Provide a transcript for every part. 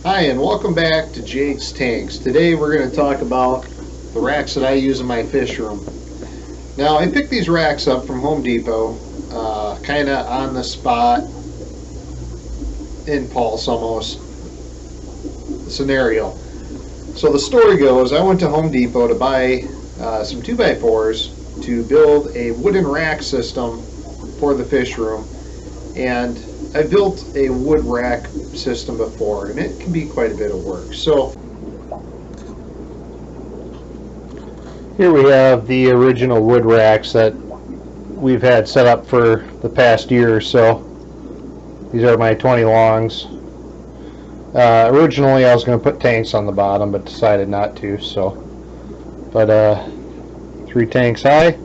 Hi, and welcome back to Jake's Tanks. Today we're going to talk about the racks that I use in my fish room. Now, I picked these racks up from Home Depot, kind of on the spot, impulse almost scenario. So the story goes, I went to Home Depot to buy some 2x4s to build a wooden rack system for the fish room, and I built a wood rack system before, and it can be quite a bit of work. So here we have the original wood racks that we've had set up for the past year or so. These are my 20 longs. Originally I was going to put tanks on the bottom, but decided not to. But 3 tanks high.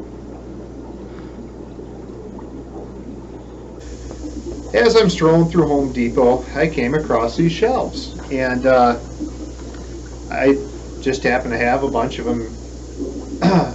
As I'm strolling through Home Depot, I came across these shelves, and I just happen to have a bunch of them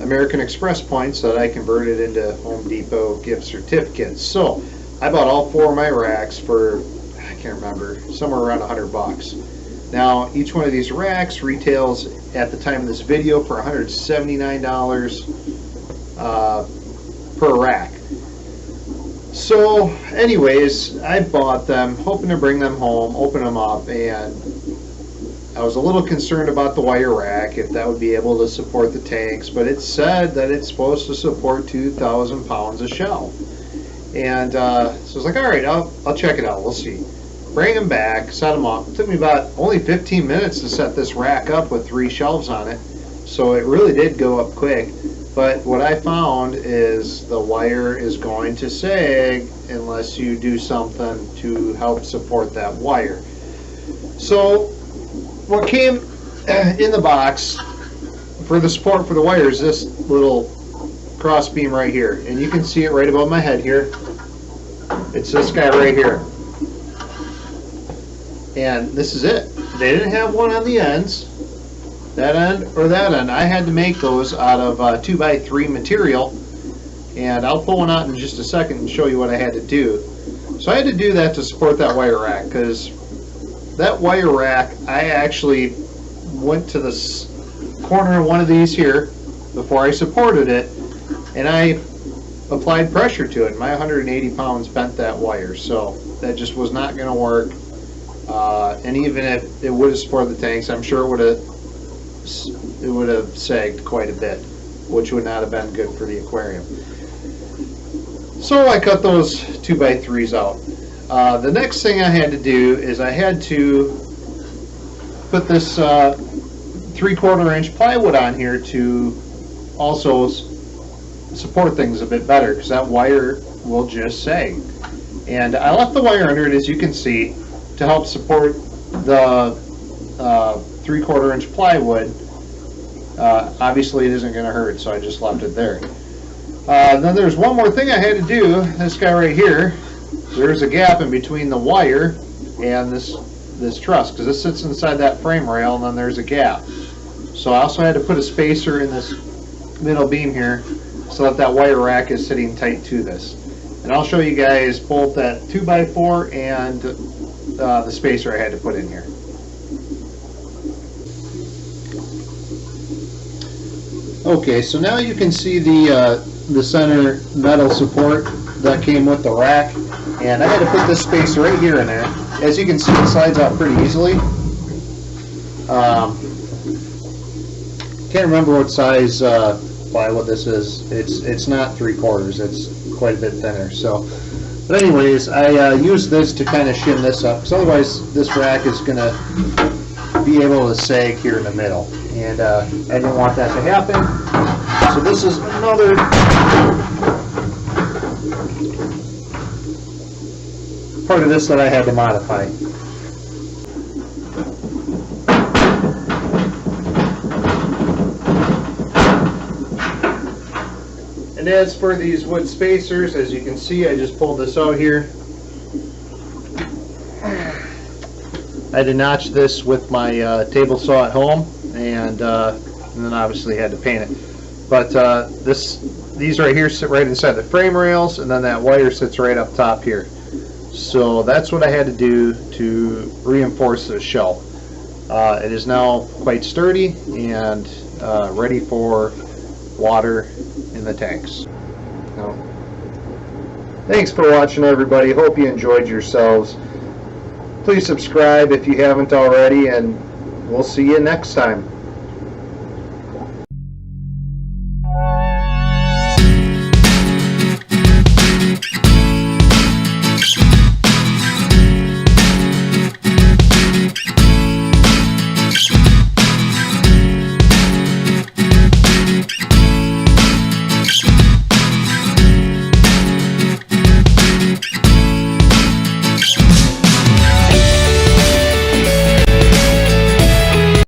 American Express points that I converted into Home Depot gift certificates. So I bought all 4 of my racks for, I can't remember, somewhere around $100. Now each one of these racks retails at the time of this video for $179 per rack. So anyways, I bought them hoping to bring them home, open them up, and I was a little concerned about the wire rack, if that would be able to support the tanks, but it said that it's supposed to support 2,000 pounds of shell. And so I was like, alright, I'll check it out, we'll see. Bring them back, set them up. It took me about only 15 minutes to set this rack up with 3 shelves on it, so it really did go up quick. But what I found is the wire is going to sag unless you do something to help support that wire. So what came in the box for the support for the wire is this little cross beam right here. And you can see it right above my head here. It's this guy right here. And this is it. They didn't have one on the ends. That end or that end. I had to make those out of 2x3 material, and I'll pull one out in just a second and show you what I had to do. So I had to do that to support that wire rack, because that wire rack, I actually went to the corner of one of these here before I supported it, and I applied pressure to it. My 180 pounds bent that wire, so that just was not going to work. And even if it would have supported the tanks, I'm sure it would have sagged quite a bit, which would not have been good for the aquarium. So I cut those 2x3s out. The next thing I had to do is I had to put this 3/4 inch plywood on here to also support things a bit better, because that wire will just sag. And I left the wire under it, as you can see, to help support the 3/4 inch plywood. Obviously it isn't going to hurt, so I just left it there. Then there's one more thing I had to do. This guy right here, there's a gap in between the wire and this truss, because this sits inside that frame rail, and then there's a gap. So I also had to put a spacer in this middle beam here so that wire rack is sitting tight to this. And I'll show you guys both that 2x4 and the spacer I had to put in here. Okay, so now you can see the center metal support that came with the rack, and I had to put this spacer right here in there. As you can see, it slides out pretty easily. Can't remember what size plywood this is. It's not 3/4. It's quite a bit thinner. So, but anyways, I used this to kind of shim this up, because otherwise this rack is going to be able to sag here in the middle, and I didn't want that to happen. So this is another part of this that I had to modify. And as for these wood spacers, as you can see, I just pulled this out here. I had to notch this with my table saw at home, and then obviously had to paint it. But these right here sit right inside the frame rails, and then that wire sits right up top here. So that's what I had to do to reinforce the shelf. It is now quite sturdy and ready for water in the tanks. Now, thanks for watching, everybody. Hope you enjoyed yourselves. Please subscribe if you haven't already, and we'll see you next time.